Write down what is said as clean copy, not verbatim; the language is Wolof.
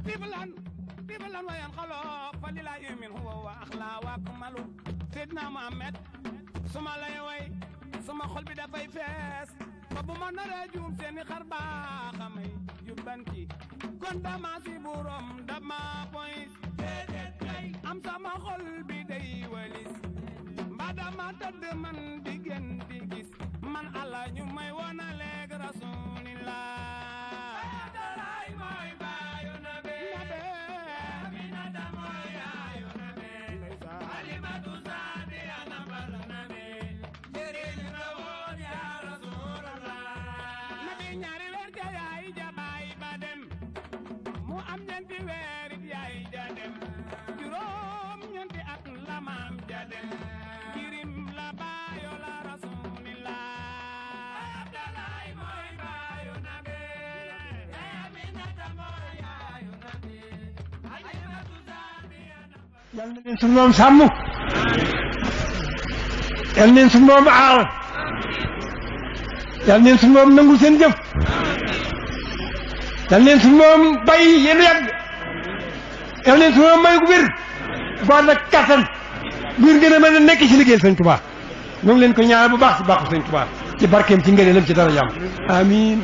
طفلا وينخلق فلله يؤمن هو واخلا واكمل سيدنا محمد سما لا يوي سما خول بي دا فاي فيس فبما نرا جوم سيني خربا خمي جوبانتي كون دما سي بوروم دما بويس ام سما خول بي داي وليس مادama تد من ديген دي غيس من الله ñu may wona leg rasulillah yal na leen suñu moom sàmm yal na leen suñu moom aar yal na leen suñu moom nangu seen jëf yal na leen suñu moom bay yéen yàgg yal na leen suñu moom may gu wér bu ànd ak kattan buur gën a mën a nekk ci liggéey Sëñ Tuubaa ñu ngi leen ko ñaanal bu baax ci baaxu Sëñ Tuubaa ci barkeem ci ngëneelam ci dara jàmm amiin.